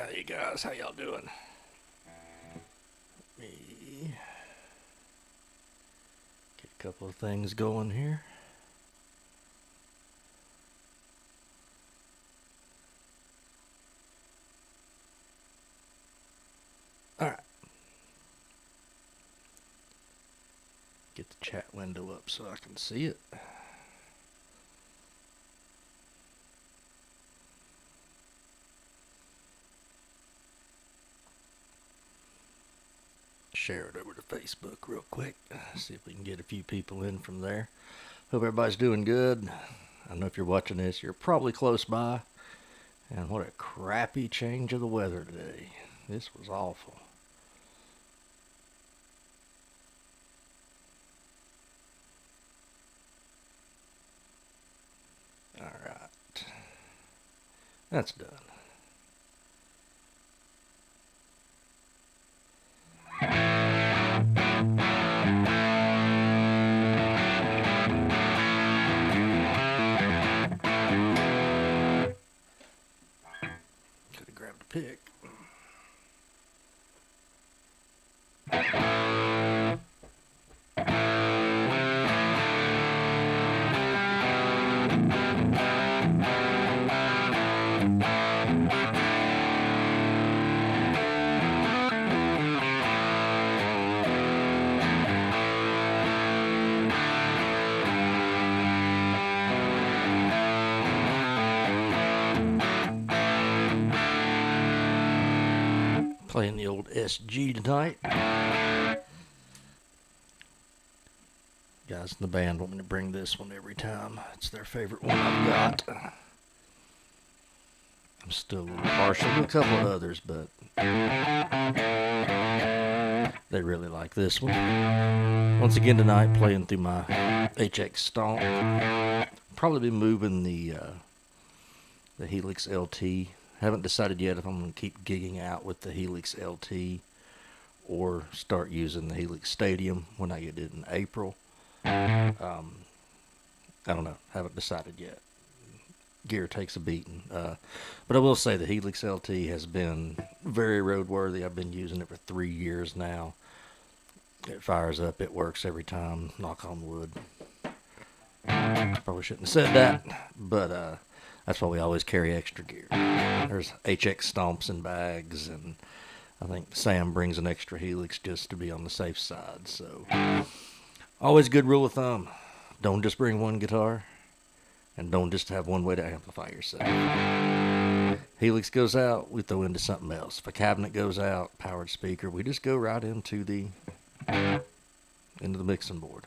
Hey guys, how y'all doing? Let me get a couple of things going here. Alright. Get the chat window up so I can see it. Share it over to Facebook real quick. See if we can get a few people in from there. Hope everybody's doing good. I know if you're watching this, you're probably close by. And what a crappy change of the weather today. This was awful. Alright. That's done. Could have grabbed a pick. Playing the old SG tonight. Guys in the band want me to bring this one every time. It's their favorite one I've got. I'm still a little partial to a couple of others, but they really like this one. Once again tonight, playing through my HX Stomp. Probably be moving the Helix LT. Haven't decided yet if I'm going to keep gigging out with the Helix LT or start using the Helix Stadium when I get it in April. I don't know. Haven't decided yet. Gear takes a beating. But I will say the Helix LT has been very roadworthy. I've been using it for 3 years now. It fires up. It works every time. Knock on wood. Probably shouldn't have said that, but that's why we always carry extra gear. There's HX Stomps in bags, and I think Sam brings an extra Helix just to be on the safe side. So, always good rule of thumb. Don't just bring one guitar, and don't just have one way to amplify yourself. Helix goes out, we throw into something else. If a cabinet goes out, powered speaker, we just go right into the mixing board.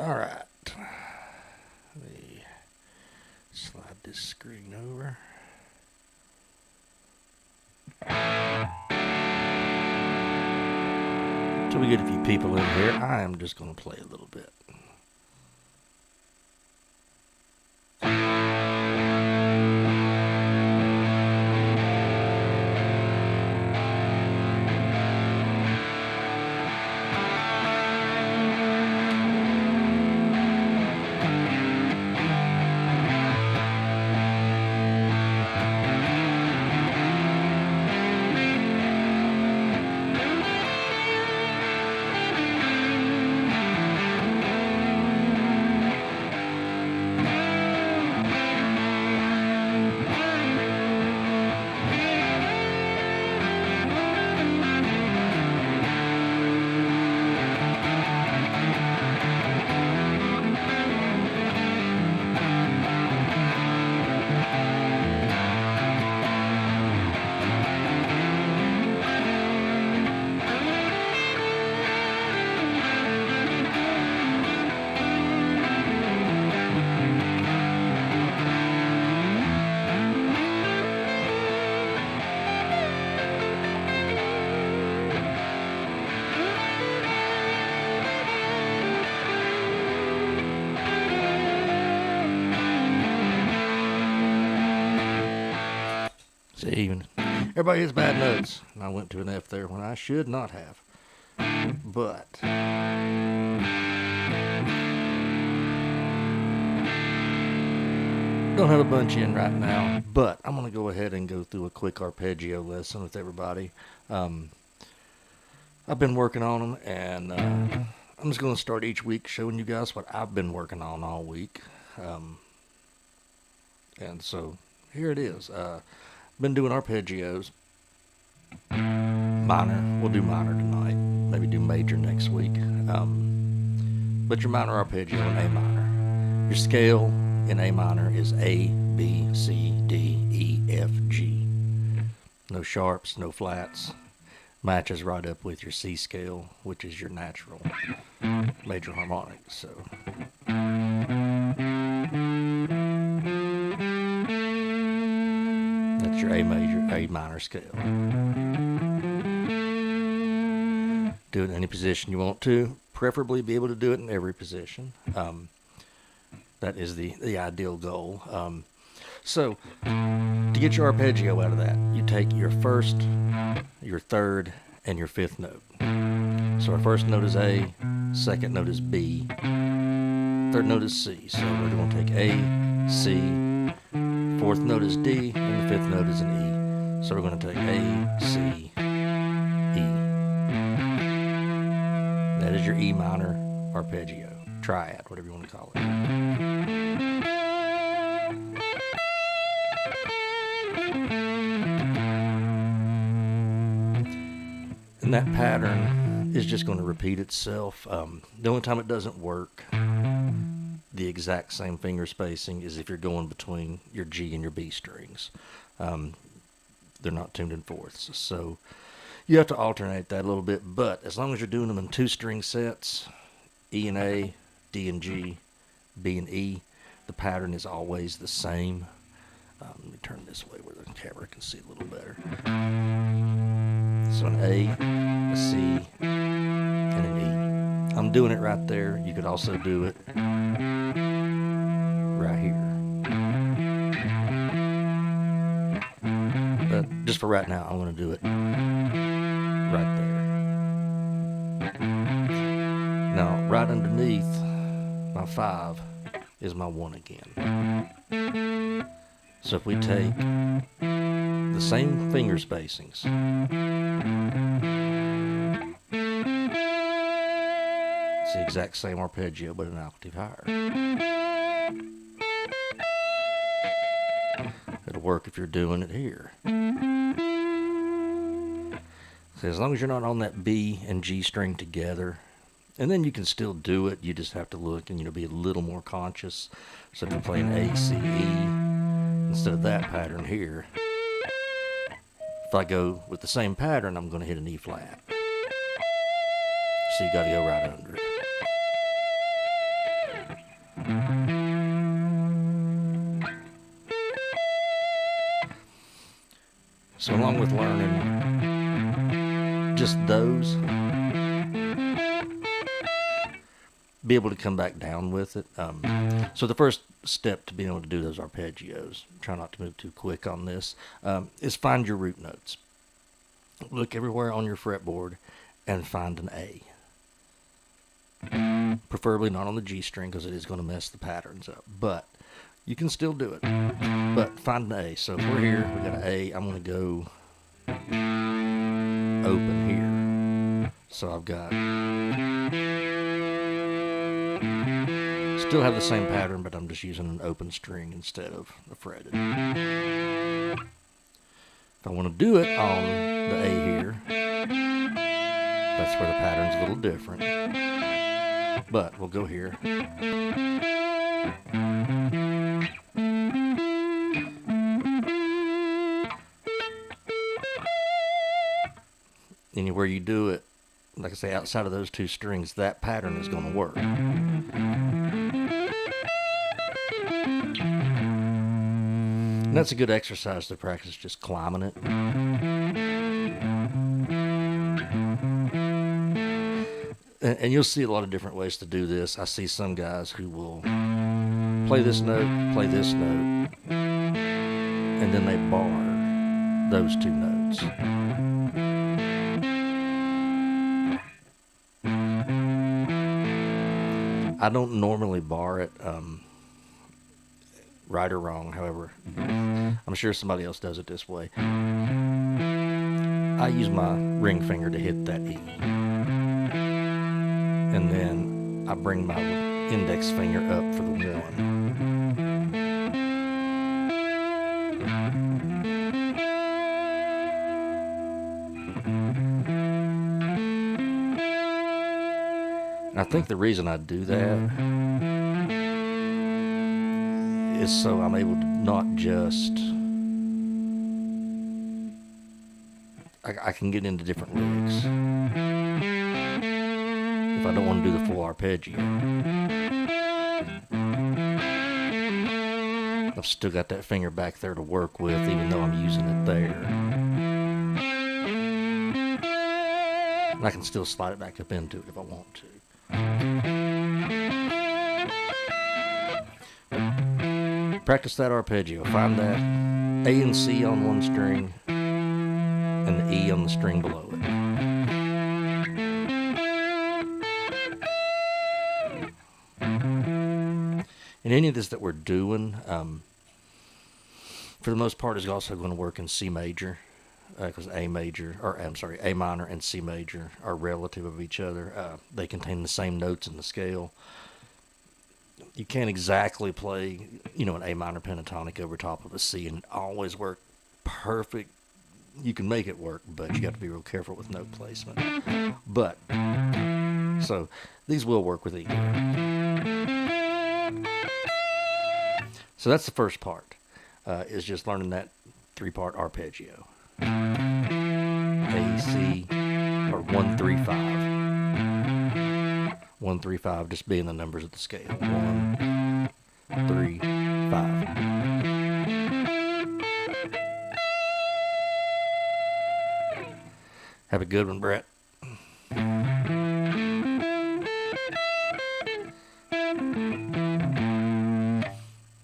Alright, let me slide this screen over. Until we get a few people in here, I am just going to play a little bit. See, even everybody has bad notes, and I went to an F there when I should not have. But Don't have a bunch in right now, but I'm going to go ahead and go through a quick arpeggio lesson with everybody. I've been working on them, and I'm just going to start each week showing you guys what I've been working on all week. And so here it is. Been doing arpeggios. Minor. We'll do minor tonight. Maybe do major next week. But your minor arpeggio in A minor. Your scale in A minor is A, B, C, D, E, F, G. No sharps, no flats. Matches right up with your C scale, which is your natural major harmonic. So that's your A major, A minor scale. Do it in any position you want to. Preferably be able to do it in every position. That is the ideal goal. So to get your arpeggio out of that, you take your first, your third, and your fifth note. So our first note is A, second note is B, third note is C. So we're going to take A, C, fourth note is D, and the fifth note is an E. So we're going to take A, C, E. That is your E minor arpeggio, triad, whatever you want to call it. And that pattern is just going to repeat itself. The only time it doesn't work the exact same finger spacing is if you're going between your G and your B strings. They're not tuned in fourths. So you have to alternate that a little bit, but as long as you're doing them in 2-string sets, E and A, D and G, B and E, the pattern is always the same. Let me turn this way where the camera can see a little better. So an A, a C, and an E. I'm doing it right there. You could also do it right here. But just for right now, I want to do it right there. Now, right underneath my 5 is my 1 again. So if we take the same finger spacings, it's the exact same arpeggio but an octave higher. It'll work if you're doing it here. So as long as you're not on that B and G string together, and then you can still do it, you just have to look and be a little more conscious. So if you're playing A, C, E, instead of that pattern here, if I go with the same pattern, I'm going to hit an E flat. So you got to go right under it. So along with learning just those, be able to come back down with it. So the first step to being able to do those arpeggios, try not to move too quick on this, is find your root notes. Look everywhere on your fretboard and find an A. Preferably not on the G string because it is going to mess the patterns up, but you can still do it. But find an A. So if we're here, we got an A, I'm going to go open here. So I've got, still have the same pattern, but I'm just using an open string instead of a fretted. If I want to do it on the A here, that's where the pattern's a little different. But we'll go here. Anywhere you do it, like I say, outside of those 2 strings, that pattern is going to work. And that's a good exercise to practice, just climbing it. And you'll see a lot of different ways to do this. I see some guys who will play this note, and then they bar those 2 notes. I don't normally bar it. right or wrong, however. I'm sure somebody else does it this way. I use my ring finger to hit that E. And then I bring my index finger up for the 1. And I think the reason I do that is so I'm able to not just... I can get into different licks if I don't want to do the full arpeggio. I've still got that finger back there to work with, even though I'm using it there. And I can still slide it back up into it if I want to. Practice that arpeggio. Find that A and C on one string and the E on the string below it. And any of this that we're doing, for the most part, is also going to work in C major, because A minor and C major are relative of each other. They contain the same notes in the scale. You can't exactly play, an A minor pentatonic over top of a C and always work perfect. You can make it work, but you got to be real careful with note placement. So these will work with either. So that's the first part, is just learning that 3-part arpeggio. A, C, or 1, 3, 5. 1, 3, 5 just being the numbers of the scale. 1, 3, 5. Have a good one, Brett.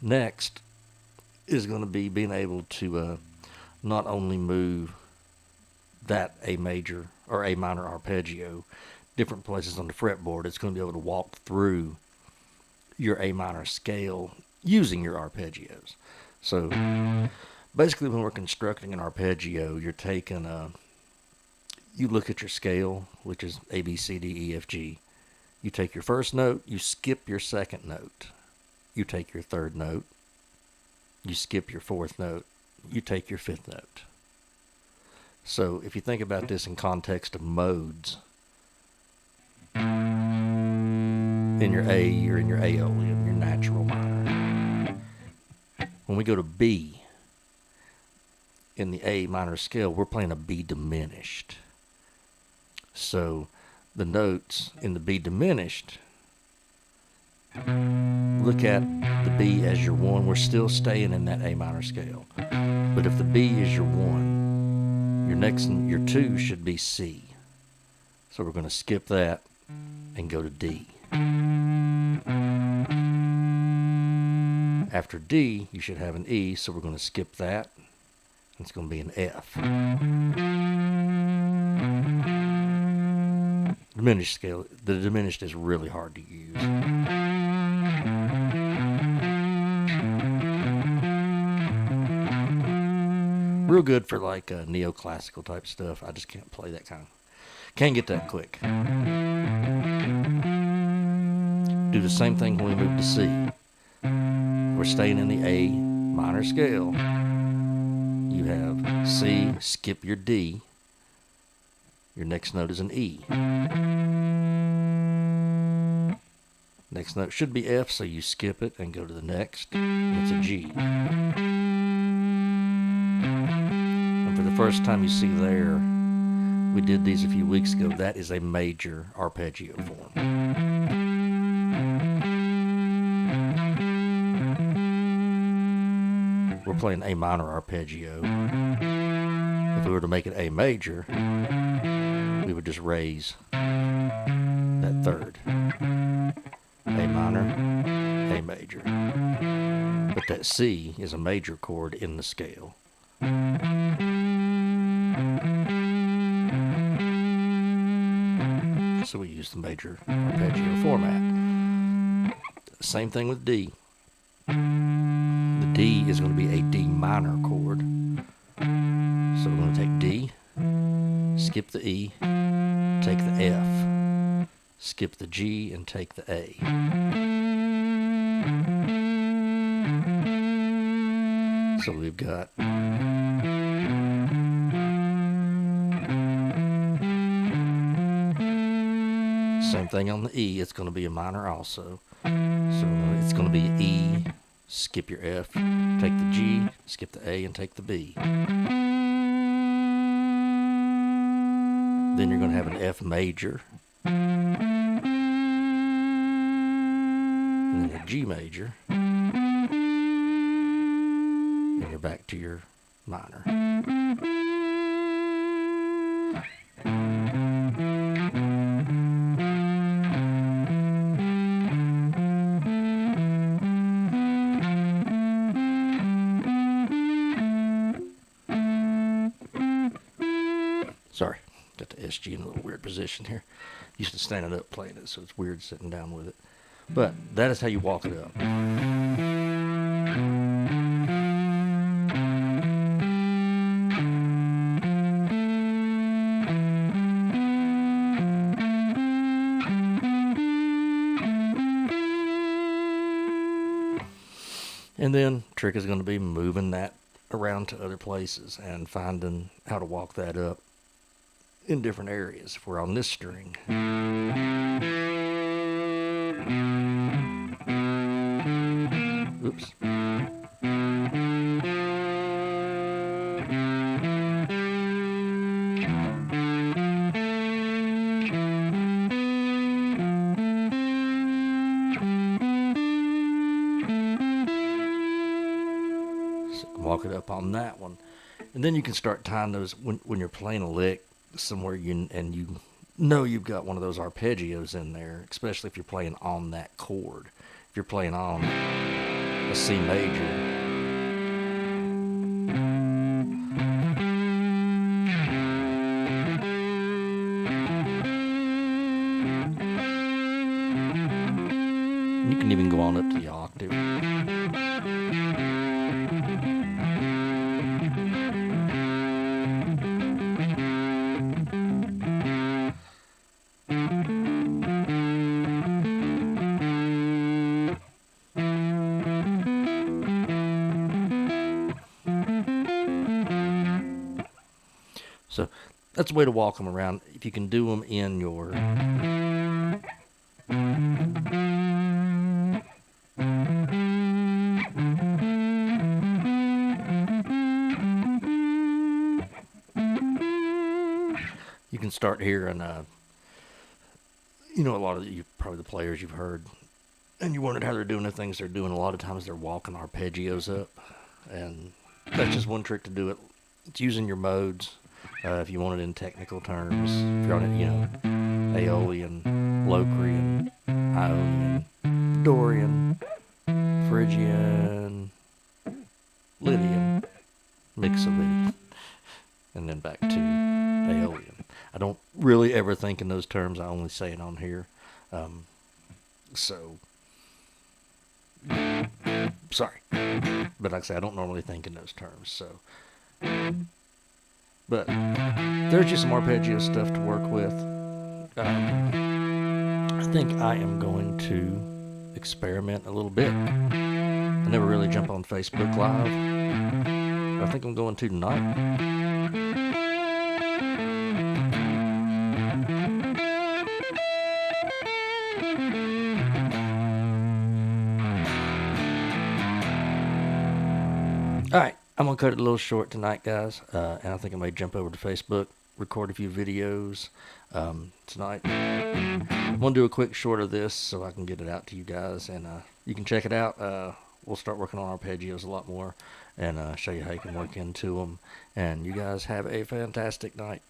Next is going to be being able to not only move that A major or A minor arpeggio different places on the fretboard, it's going to be able to walk through your A minor scale using your arpeggios. So basically when we're constructing an arpeggio, you're taking you look at your scale, which is A, B, C, D, E, F, G. You take your first note, you skip your second note. You take your third note, you skip your fourth note, you take your fifth note. So if you think about this in context of modes, in your A, you're in your Aeolian, your natural minor. When we go to B, in the A minor scale, we're playing a B diminished. So the notes in the B diminished, look at the B as your 1. We're still staying in that A minor scale. But if the B is your 1, your 2 should be C. So we're going to skip that and go to D. After D, you should have an E, so we're going to skip that. It's going to be an F. Diminished scale. The diminished is really hard to use. Real good for like neoclassical type stuff. I just can't play that can't get that quick. Do the same thing when we move to C. We're staying in the A minor scale. You have C, skip your D. Your next note is an E. Next note should be F, so you skip it and go to the next. It's a G. And for the first time you see there, we did these a few weeks ago, that is a major arpeggio form. We're playing A minor arpeggio. If we were to make it A major, we would just raise that third. A minor, A major. But that C is a major chord in the scale. So we use the major arpeggio format. Same thing with D. The D is going to be a D minor chord. So we're going to take D, skip the E, take the F, skip the G, and take the A. So we've got same thing on the E. It's going to be a minor also. So it's going to be E, skip your F, take the G, skip the A, and take the B. Then you're going to have an F major, and then a G major, and you're back to your minor. Sorry, got the SG in a little weird position here. Used to standing up playing it, so it's weird sitting down with it. But that is how you walk it up. And then trick is going to be moving that around to other places and finding how to walk that up in different areas. If we're on this string, oops. So walk it up on that one. And then you can start tying those when you're playing a lick somewhere you know you've got one of those arpeggios in there, especially if you're playing on that chord. If you're playing on a C major, you can even go on up to the octave. So that's a way to walk them around. If you can do them in your you can start hearing, a lot of probably the players you've heard, and you wondered how they're doing the things they're doing. A lot of times they're walking arpeggios up, and that's just one trick to do it. It's using your modes. If you want it in technical terms, if you're on it, Aeolian, Locrian, Ionian, Dorian, Phrygian, Lydian, Mixolydian, and then back to Aeolian. I don't really ever think in those terms. I only say it on here. Sorry. But like I say, I don't normally think in those terms. So, but there's just some arpeggio stuff to work with. I think I am going to experiment a little bit. I never really jump on Facebook Live. But I think I'm going to tonight. Alright, I'm going to cut it a little short tonight, guys, and I think I may jump over to Facebook, record a few videos tonight. I'm going to do a quick short of this so I can get it out to you guys, and you can check it out. We'll start working on arpeggios a lot more and show you how you can work into them, and you guys have a fantastic night.